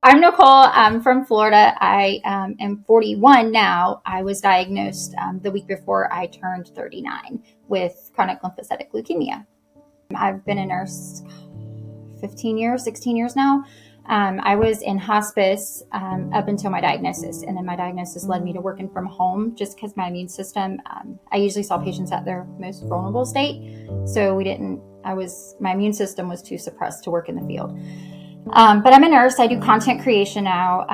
I'm Nicole. I'm from Florida. I am 41 now. I was diagnosed the week before I turned 39 with chronic lymphocytic leukemia. I've been a nurse 15 years, 16 years now. I was in hospice up until my diagnosis. And then my diagnosis led me to working from home just because my immune system, I usually saw patients at their most vulnerable state. So my immune system was too suppressed to work in the field. But I'm a nurse. I do content creation now.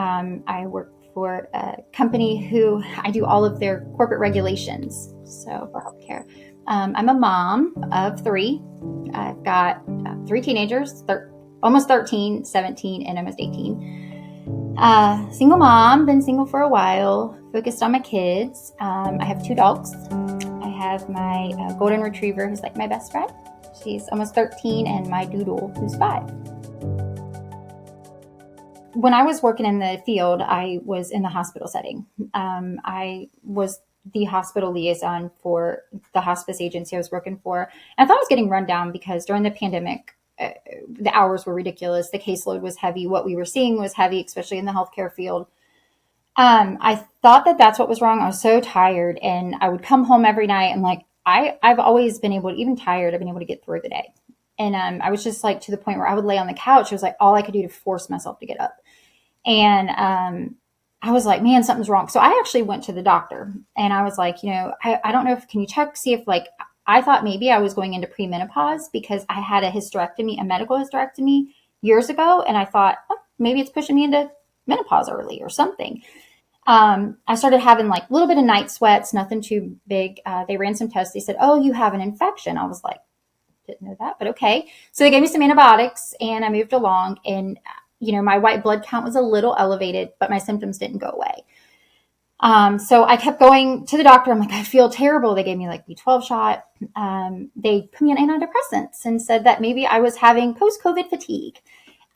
I work for a company who I do all of their corporate regulations. So for healthcare, I'm a mom of 3. I've got 3 teenagers, almost 13, 17, and almost 18. Single mom, been single for a while, focused on my kids. I have 2 dogs. I have my golden retriever, who's like my best friend. She's almost 13, and my doodle, who's 5. When I was working in the field, I was in the hospital setting. I was the hospital liaison for the hospice agency I was working for. And I thought I was getting run down because during the pandemic, the hours were ridiculous. The caseload was heavy. What we were seeing was heavy, especially in the healthcare field. I thought that that's what was wrong. I was so tired, and I would come home every night and I've always been able to, even tired, I've been able to get through the day. And I was just like to the point where I would lay on the couch. It was like all I could do to force myself to get up. And I was like, man, something's wrong. So I actually went to the doctor, and I was like, I don't know can you check, see if I thought maybe I was going into premenopause because I had a medical hysterectomy years ago. And I thought, maybe it's pushing me into menopause early or something. I started having a little bit of night sweats, nothing too big. They ran some tests. They said, oh, you have an infection. I was like, didn't know that, but okay. So they gave me some antibiotics, and I moved along, and my white blood count was a little elevated, but my symptoms didn't go away. So I kept going to the doctor. I'm like, I feel terrible. They gave me B12 shot. They put me on antidepressants and said that maybe I was having post-COVID fatigue.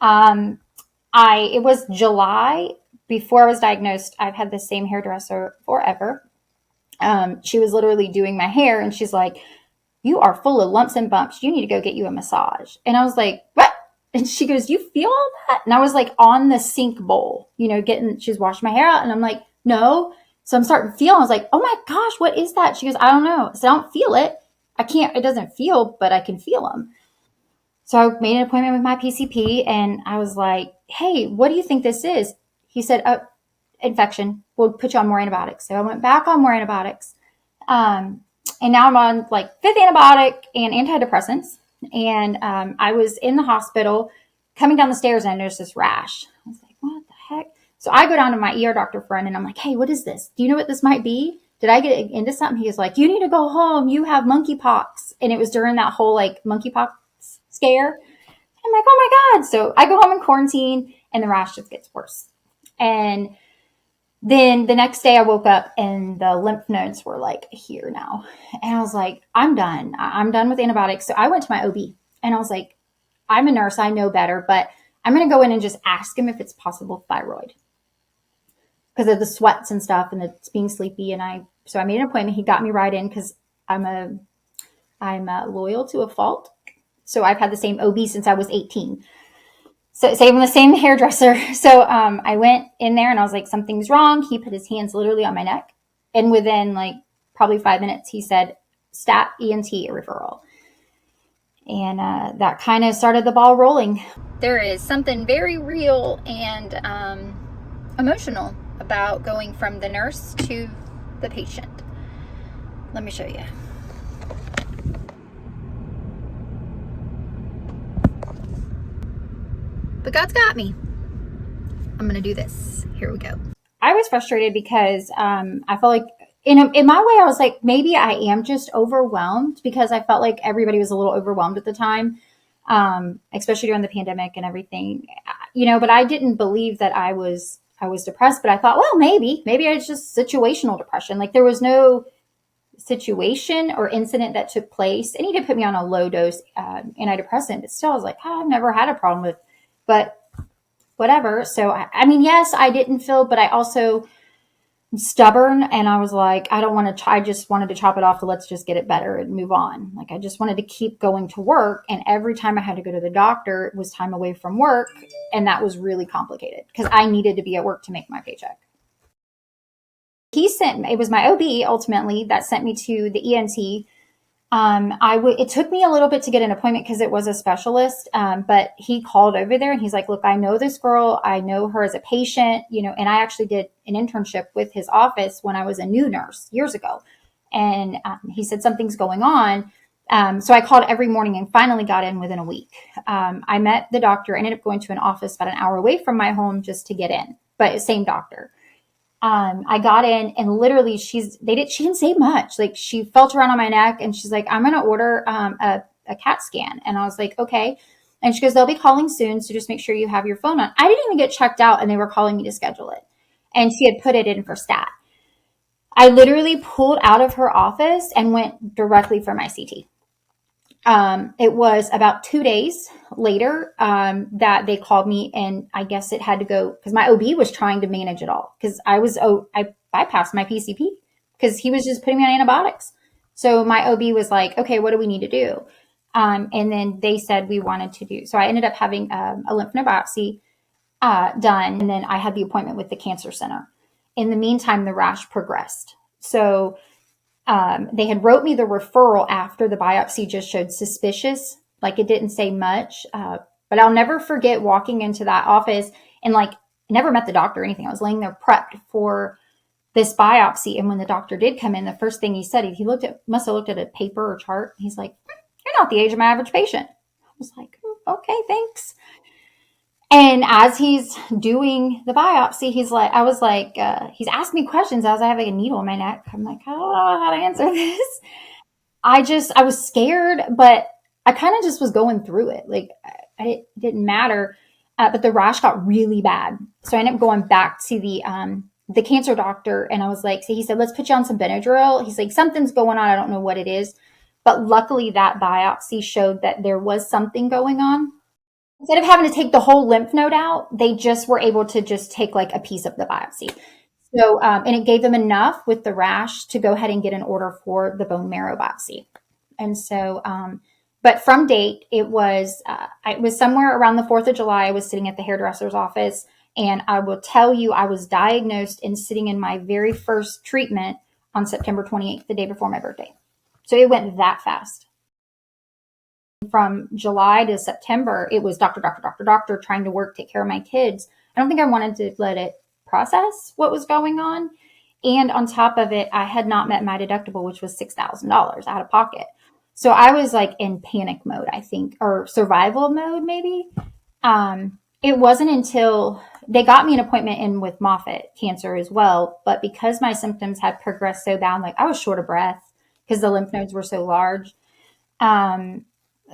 It was July before I was diagnosed. I've had the same hairdresser forever. She was literally doing my hair, and she's like, you are full of lumps and bumps. You need to go get you a massage. And I was like, what? And she goes, you feel all that? And I was on the sink bowl, she's washing my hair out. And I'm like, no. So I'm starting to feel. I was like, oh my gosh, what is that? She goes, I don't know. So I don't feel it. It doesn't feel, but I can feel them. So I made an appointment with my PCP, and I was like, hey, what do you think this is? He said, infection. We'll put you on more antibiotics. So I went back on more antibiotics. And now I'm on 5th antibiotic and antidepressants. And I was in the hospital coming down the stairs, and I noticed this rash. I was like, what the heck? So I go down to my ER doctor friend, and I'm like, hey, what is this? Do you know what this might be? Did I get into something? He was like, you need to go home. You have monkeypox. And it was during that whole monkeypox scare. I'm like, oh my God. So I go home in quarantine, and the rash just gets worse. And then the next day I woke up, and the lymph nodes were here now. And I was like, I'm done. I'm done with antibiotics. So I went to my OB, and I was like, I'm a nurse. I know better, but I'm going to go in and just ask him if it's possible thyroid because of the sweats and stuff and it's being sleepy. And so I made an appointment. He got me right in because I'm loyal to a fault. So I've had the same OB since I was 18. So same the same hairdresser. So I went in there, and I was like, something's wrong. He put his hands literally on my neck. And within probably 5 minutes, he said, stat ENT referral. And that kind of started the ball rolling. There is something very real and emotional about going from the nurse to the patient. Let me show you. But God's got me. I'm going to do this. Here we go. I was frustrated because I felt like in my way, I was like, maybe I am just overwhelmed because I felt like everybody was a little overwhelmed at the time, especially during the pandemic and everything, but I didn't believe that I was depressed, but I thought, well, maybe it's just situational depression. There was no situation or incident that took place. And he did put me on a low dose antidepressant, but still I was like, I've never had a problem with, but whatever. So, yes, I didn't feel, but I also stubborn, and I was like, I don't want to, I just wanted to chop it off. So let's just get it better and move on. Like, I just wanted to keep going to work. And every time I had to go to the doctor, it was time away from work. And that was really complicated because I needed to be at work to make my paycheck. It was my OB ultimately that sent me to the ENT. It took me a little bit to get an appointment because it was a specialist. But he called over there and he's like, look, I know this girl. I know her as a patient, and I actually did an internship with his office when I was a new nurse years ago. And he said, something's going on. So I called every morning and finally got in within a week. I met the doctor, ended up going to an office about an hour away from my home just to get in, but same doctor. I got in and literally she didn't say much. Like, she felt around on my neck and she's like, I'm going to order a CAT scan. And I was like, okay. And she goes, they'll be calling soon. So just make sure you have your phone on. I didn't even get checked out and they were calling me to schedule it. And she had put it in for stat. I literally pulled out of her office and went directly for my CT. It was about 2 days later that they called me, and I guess it had to go because my OB was trying to manage it all because I bypassed my PCP because he was just putting me on antibiotics. So my OB was like, okay, what do we need to do? And then they said we wanted to do. So I ended up having a lymph node biopsy done, and then I had the appointment with the cancer center. In the meantime, the rash progressed. So they had wrote me the referral after the biopsy just showed suspicious. Like, it didn't say much. But I'll never forget walking into that office and like never met the doctor or anything. I was laying there prepped for this biopsy. And when the doctor did come in, the first thing he said, he must have looked at a paper or chart. He's like, you're not the age of my average patient. I was like, okay, thanks. And as he's doing the biopsy, he's asking me questions as I have like a needle in my neck. I'm like, I don't know how to answer this. I was scared, but I kind of just was going through it. Like, it didn't matter. But the rash got really bad. So I ended up going back to the cancer doctor. And I was like, so he said, let's put you on some Benadryl. He's like, something's going on. I don't know what it is. But luckily that biopsy showed that there was something going on. Instead of having to take the whole lymph node out, they just were able to just take like a piece of the biopsy. So, and it gave them enough with the rash to go ahead and get an order for the bone marrow biopsy. And so, but from date, it was somewhere around the 4th of July. I was sitting at the hairdresser's office, and I will tell you, I was diagnosed and sitting in my very first treatment on September 28th, the day before my birthday. So it went that fast. From July to September, it was doctor, trying to work, take care of my kids. I don't think I wanted to let it process what was going on. And on top of it, I had not met my deductible, which was $6,000 out of pocket. So I was like in panic mode, I think, or survival mode, maybe. It wasn't until they got me an appointment in with Moffitt Cancer as well. But because my symptoms had progressed so bad, like I was short of breath because the lymph nodes were so large,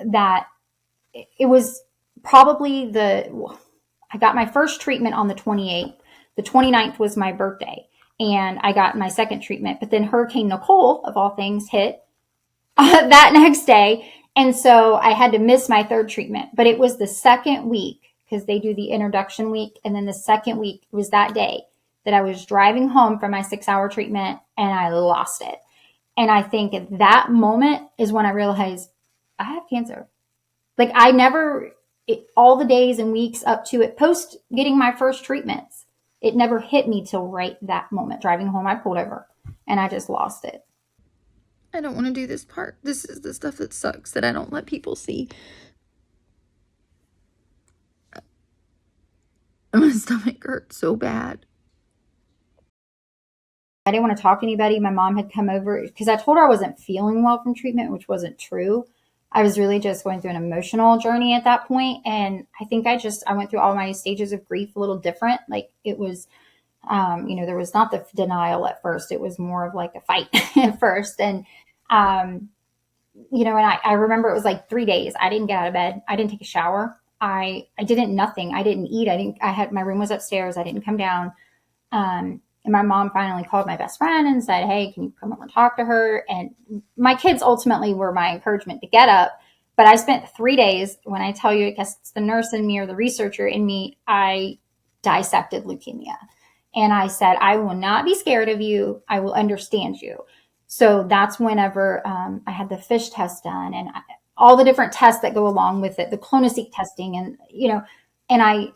that it was probably I got my first treatment on the 28th. The 29th was my birthday, and I got my second treatment. But then Hurricane Nicole, of all things, hit that next day. And so I had to miss my third treatment. But it was the second week, because they do the introduction week. And then the second week was that day that I was driving home from my 6-hour treatment, and I lost it. And I think at that moment is when I realized I have cancer. Like, all the days and weeks up to it, post getting my first treatments, it never hit me till right that moment. Driving home, I pulled over and I just lost it. I don't want to do this part. This is the stuff that sucks that I don't let people see. My stomach hurts so bad. I didn't want to talk to anybody. My mom had come over because I told her I wasn't feeling well from treatment, which wasn't true. I was really just going through an emotional journey at that point. And I think I went through all my stages of grief a little different. Like, it was, there was not the denial at first. It was more of like a fight at first. And, and I remember it was like 3 days. I didn't get out of bed. I didn't take a shower. I didn't nothing. I didn't eat. My room was upstairs. I didn't come down. And my mom finally called my best friend and said, hey, can you come over and talk to her? And my kids ultimately were my encouragement to get up. But I spent 3 days, when I tell you, I guess it's the nurse in me or the researcher in me, I dissected leukemia. And I said, I will not be scared of you. I will understand you. So that's whenever I had the fish test done and all the different tests that go along with it, the clonoSEQ testing, and and I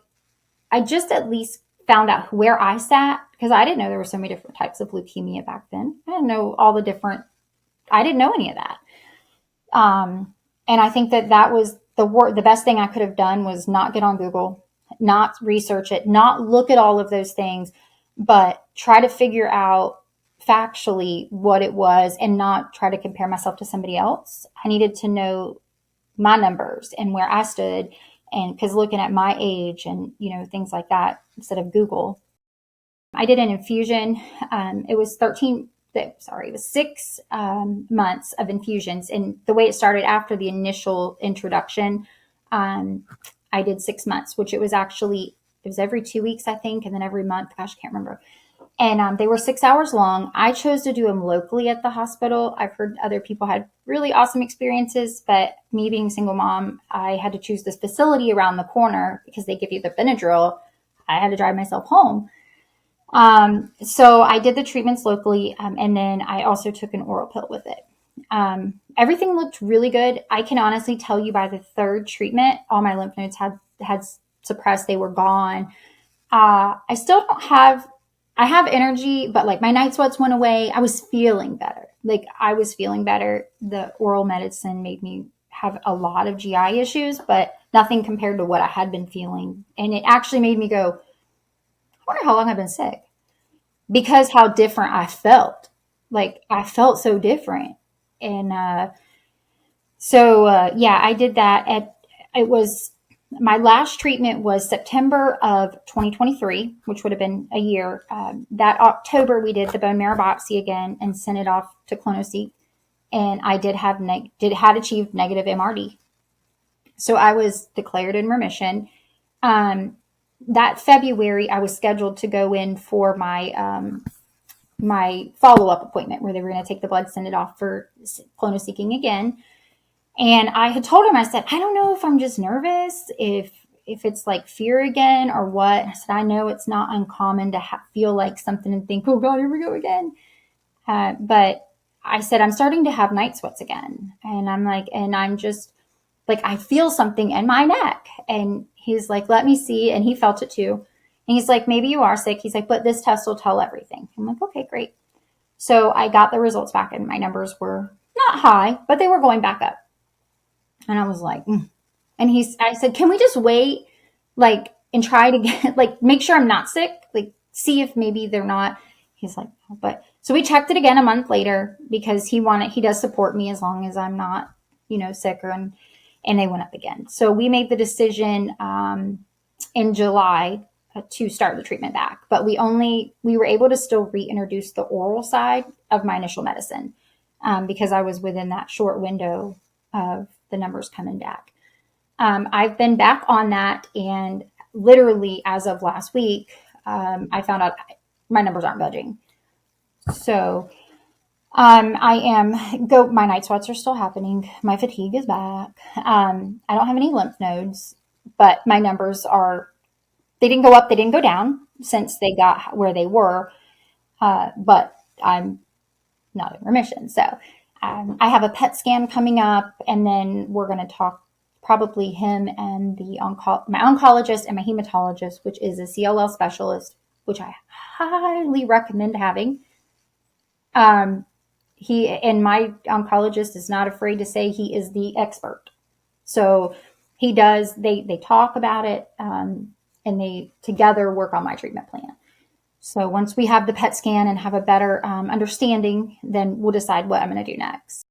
just at least found out where I sat, because I didn't know there were so many different types of leukemia back then. I didn't know all the different. I didn't know any of that. And I think that was the best thing I could have done was not get on Google, not research it, not look at all of those things, but try to figure out factually what it was and not try to compare myself to somebody else. I needed to know my numbers and where I stood, and because looking at my age and things like that instead of Google. I did an infusion. It was 6 months of infusions. And the way it started after the initial introduction, I did 6 months, which it was every 2 weeks, I think, and then every month. Gosh, I can't remember. And they were 6 hours long. I chose to do them locally at the hospital. I've heard other people had really awesome experiences, but me being a single mom, I had to choose this facility around the corner because they give you the Benadryl. I had to drive myself home. So I did the treatments locally, and then I also took an oral pill with it. Everything looked really good. I can honestly tell you by the third treatment, all my lymph nodes had suppressed. They were gone. I still don't have, I have energy, but like my night sweats went away. I was feeling better. The oral medicine made me have a lot of GI issues, but nothing compared to what I had been feeling. And it actually made me go, I wonder how long I've been sick, because how different I felt. Like I felt so different. And yeah, I did that. It was my last treatment was September of 2023, which would have been a year. That October, we did the bone marrow biopsy again and sent it off to clonoSEQ. And I had achieved negative MRD. So I was declared in remission. That February, I was scheduled to go in for my follow-up appointment where they were going to take the blood, send it off for clonoSEQing again. And I had told him, I said, I don't know if I'm just nervous, if it's like fear again or what. And I said, I know it's not uncommon to feel like something and think, oh God, here we go again. But I said, I'm starting to have night sweats again. And I'm just like, I feel something in my neck. And he's like, let me see. And he felt it too. And he's like, maybe you are sick. He's like, but this test will tell everything. I'm like, okay, great. So I got the results back and my numbers were not high, but they were going back up. And I was like, And I said, can we just wait, like, and try to get, like, make sure I'm not sick, like, see if maybe they're not. He's like, no. But so we checked it again a month later because he does support me as long as I'm not, sick and they went up again. So we made the decision in July to start the treatment back, but we were able to still reintroduce the oral side of my initial medicine because I was within that short window of the numbers coming back. I've been back on that, and literally as of last week, I found out my numbers aren't budging. So my night sweats are still happening. My fatigue is back. I don't have any lymph nodes, but my numbers they didn't go up, they didn't go down since they got where they were. But I'm not in remission. So I have a PET scan coming up, and then we're going to talk probably him and my oncologist and my hematologist, which is a CLL specialist, which I highly recommend having. My oncologist is not afraid to say he is the expert. So they talk about it, and they together work on my treatment plan. So once we have the PET scan and have a better understanding, then we'll decide what I'm going to do next.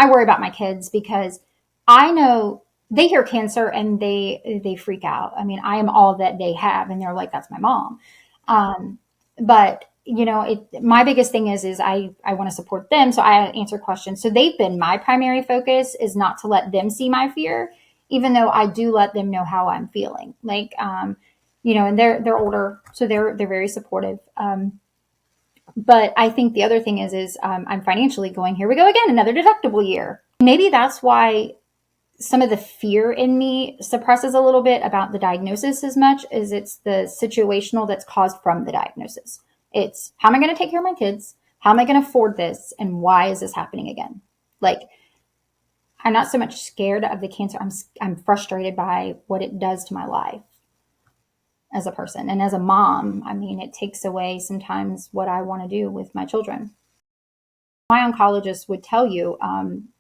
I worry about my kids because I know they hear cancer and they freak out. I mean, I am all that they have, and they're like, that's my mom. But my biggest thing is I want to support them. So I answer questions. So they've been my primary focus is not to let them see my fear, even though I do let them know how I'm feeling. Like, and they're older, so they're very supportive. But I think the other thing is I'm financially going, here we go again, another deductible year. Maybe that's why some of the fear in me suppresses a little bit about the diagnosis as much as it's the situational that's caused from the diagnosis. It's how am I going to take care of my kids? How am I going to afford this? And why is this happening again? Like, I'm not so much scared of the cancer. I'm frustrated by what it does to my life as a person. And as a mom, I mean, it takes away sometimes what I want to do with my children. My oncologist would tell you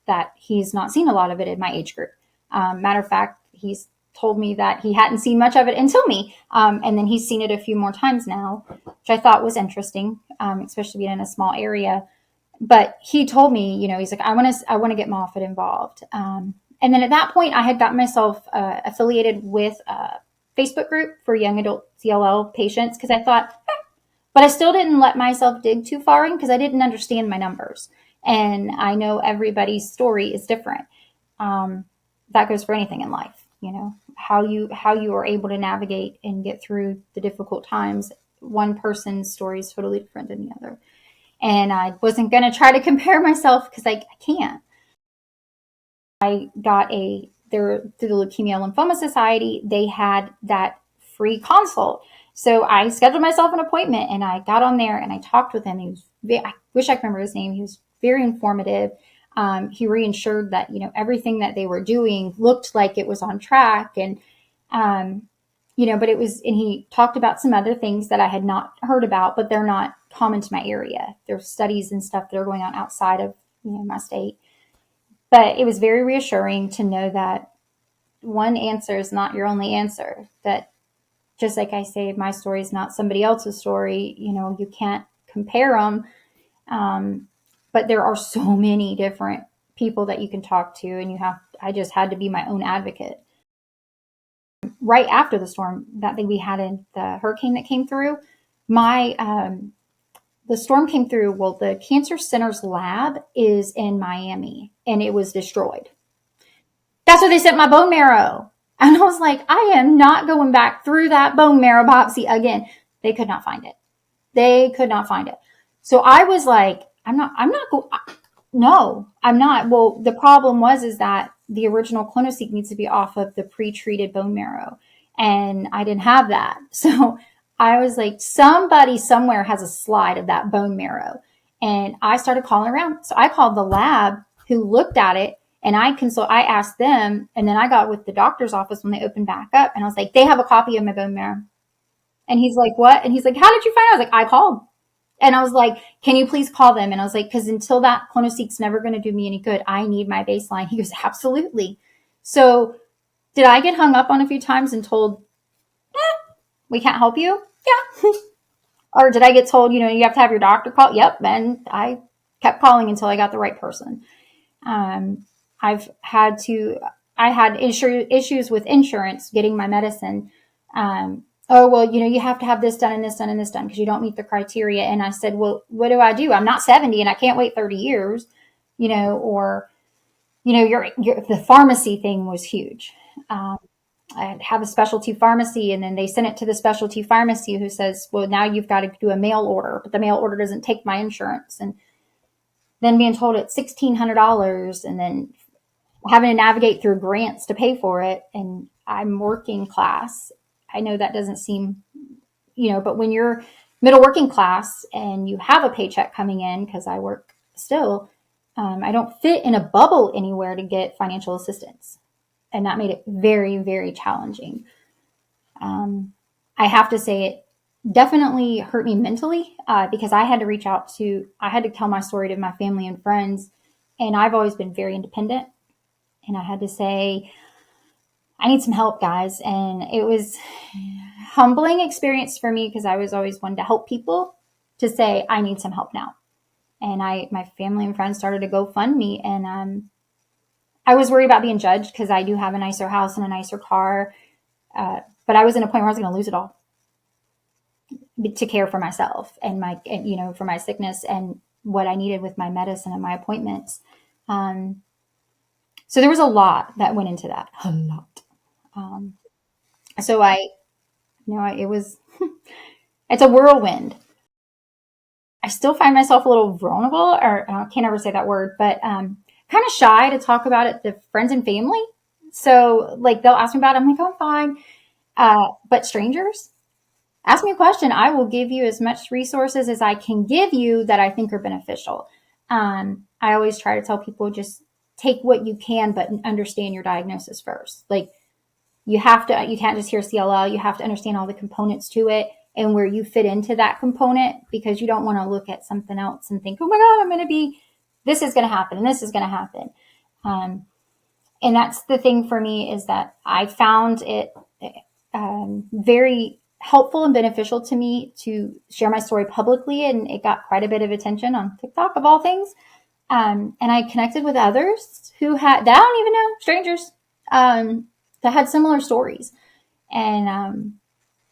that he's not seen a lot of it in my age group. Matter of fact, he's told me that he hadn't seen much of it until me. And then he's seen it a few more times now, which I thought was interesting, especially being in a small area. But he told me, you know, he's like, I want to get Moffitt involved. And then at that point, I had gotten myself affiliated with a Facebook group for young adult CLL patients because I thought, but I still didn't let myself dig too far in because I didn't understand my numbers. And I know everybody's story is different. That goes for anything in life, you know, how you are able to navigate and get through the difficult times. One person's story is totally different than the other. And I wasn't going to try to compare myself because I can't. I got through the Leukemia Lymphoma Society, they had that free consult. So I scheduled myself an appointment and I got on there and I talked with him. I wish I could remember his name. He was very informative. He reassured that, you know, everything that they were doing looked like it was on track. And, you know, but and he talked about some other things that I had not heard about, but they're not common to my area. There's studies and stuff that are going on outside of, you know, my state. But it was very reassuring to know that one answer is not your only answer. That just like I say, my story is not somebody else's story. You know, you can't compare them. But there are so many different people that you can talk to, and I just had to be my own advocate. Right after the storm that we had in the hurricane that came through, the storm came through. Well, the Cancer Center's lab is in Miami and it was destroyed. That's where they sent my bone marrow. And I was like, I am not going back through that bone marrow biopsy again. They could not find it. They could not find it. So I was like, no, I'm not. Well, the problem is that the original clonoSEQ needs to be off of the pre-treated bone marrow. And I didn't have that. So I was like, somebody somewhere has a slide of that bone marrow. And I started calling around. So I called the lab who looked at it and I asked them, and then I got with the doctor's office when they opened back up and I was like, they have a copy of my bone marrow. And he's like, what? And he's like, how did you find out? I was like, I called. And I was like, can you please call them? And I was like, because until that clonoSEQ's never going to do me any good. I need my baseline. He goes, absolutely. So did I get hung up on a few times and told, we can't help you? Yeah. Or did I get told, you know, you have to have your doctor call? Yep. And I kept calling until I got the right person. I had issues with insurance getting my medicine. Oh, well, you know, you have to have this done and this done and this done because you don't meet the criteria. And I said, well, what do I do? I'm not 70 and I can't wait 30 years, you know, or, you know, the pharmacy thing was huge. I have a specialty pharmacy and then they sent it to the specialty pharmacy who says, well, now you've got to do a mail order, but the mail order doesn't take my insurance. And then being told it's $1,600 and then having to navigate through grants to pay for it. And I'm working class. I know that doesn't seem, you know, but when you're middle working class and you have a paycheck coming in, because I work still, I don't fit in a bubble anywhere to get financial assistance. And that made it very, very challenging. I have to say it definitely hurt me mentally because I had to tell my story to my family and friends. And I've always been very independent. And I had to say, I need some help, guys. And it was a humbling experience for me because I was always one to help people to say, I need some help now. And my family and friends started to GoFundMe. And I was worried about being judged because I do have a nicer house and a nicer car. But I was in a point where I was going to lose it all to care for myself and you know, for my sickness and what I needed with my medicine and my appointments. So there was a lot that went into that, a lot. So it was, it's a whirlwind. I still find myself a little vulnerable, or I can't ever say that word, but kind of shy to talk about it to friends and family So like they'll ask me about it. I'm like, oh, I'm fine. But strangers, ask me a question. I will give you as much resources as I can give you that I think are beneficial. I always try to tell people just take what you can, but understand your diagnosis first. Like you can't just hear CLL. You have to understand all the components to it and where you fit into that component, because you don't want to look at something else and think, oh my God, this is going to happen and this is going to happen. And that's the thing for me, is that I found it very helpful and beneficial to me to share my story publicly. And it got quite a bit of attention on TikTok, of all things. And I connected with others that I don't even know, strangers, that had similar stories. And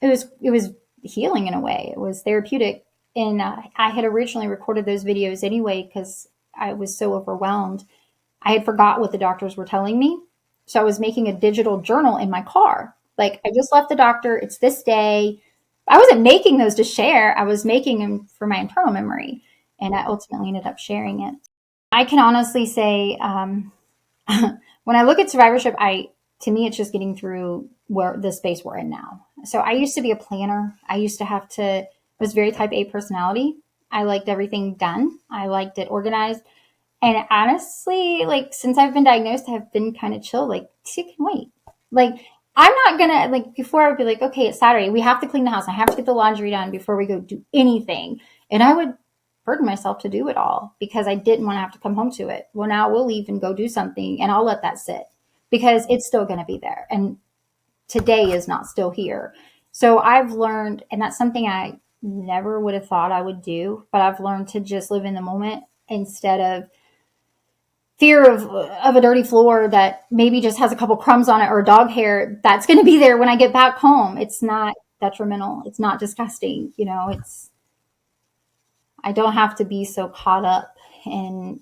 it was healing in a way. It was therapeutic. And I had originally recorded those videos anyway because I was so overwhelmed. I had forgot what the doctors were telling me. So I was making a digital journal in my car. Like, I just left the doctor. It's this day. I wasn't making those to share. I was making them for my internal memory. And I ultimately ended up sharing it. I can honestly say, when I look at survivorship, to me, it's just getting through the space we're in now. So I used to be a planner. I used to was very type A personality. I liked everything done. I liked it organized. And honestly, like, since I've been diagnosed, I've been kind of chill. Like, you can wait. Like, I'm not gonna, like, before I would be like, okay, it's Saturday. We have to clean the house. I have to get the laundry done before we go do anything. And I would burden myself to do it all because I didn't want to have to come home to it. Well, now we'll leave and go do something, and I'll let that sit because it's still going to be there. And today is not still here. So I've learned, and that's something I never would have thought I would do, but I've learned to just live in the moment instead of fear of a dirty floor that maybe just has a couple crumbs on it, or dog hair that's going to be there when I get back home. It's not detrimental. It's not disgusting. I don't have to be so caught up in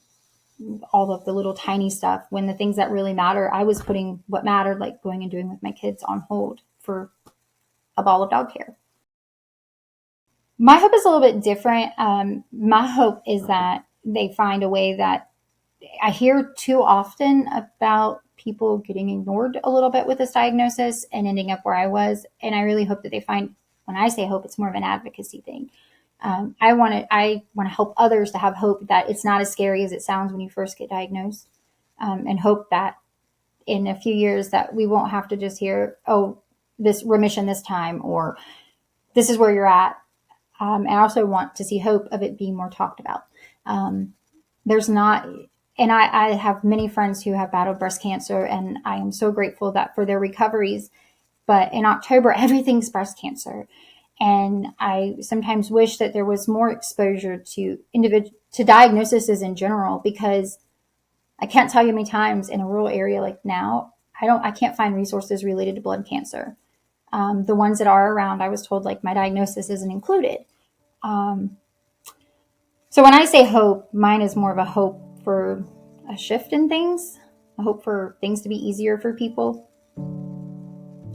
all of the little tiny stuff when the things that really matter, I was putting what mattered, like going and doing with my kids, on hold for a ball of dog hair. My hope is a little bit different. My hope is that they find a way that I hear too often about people getting ignored a little bit with this diagnosis and ending up where I was. And I really hope that they find, when I say hope, it's more of an advocacy thing. I want to help others to have hope that it's not as scary as it sounds when you first get diagnosed, and hope that in a few years that we won't have to just hear, oh, this remission this time, or this is where you're at. And I also want to see hope of it being more talked about. There's not, and I have many friends who have battled breast cancer, and I am so grateful that for their recoveries. But in October, everything's breast cancer. And I sometimes wish that there was more exposure to diagnoses in general, because I can't tell you how many times in a rural area like now, I can't find resources related to blood cancer. The ones that are around, I was told, like, my diagnosis isn't included. So when I say hope, mine is more of a hope for a shift in things, a hope for things to be easier for people,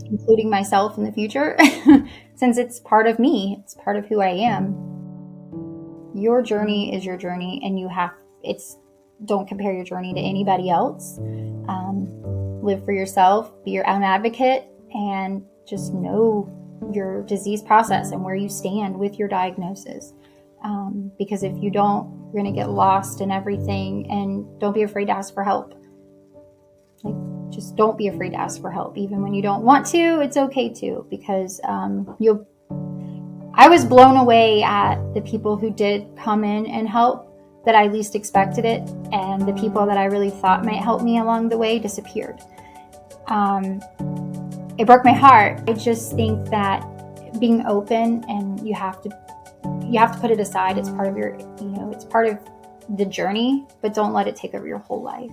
including myself in the future, since it's part of me, it's part of who I am. Your journey is your journey, and don't compare your journey to anybody else. Live for yourself, be your own advocate, and just know your disease process and where you stand with your diagnosis. Because if you don't, you're going to get lost in everything. And don't be afraid to ask for help. Just don't be afraid to ask for help. Even when you don't want to, it's okay to, because I was blown away at the people who did come in and help, that I least expected it. And the people that I really thought might help me along the way disappeared. It broke my heart. I just think that being open, and you have to put it aside. It's part of it's part of the journey, but don't let it take over your whole life.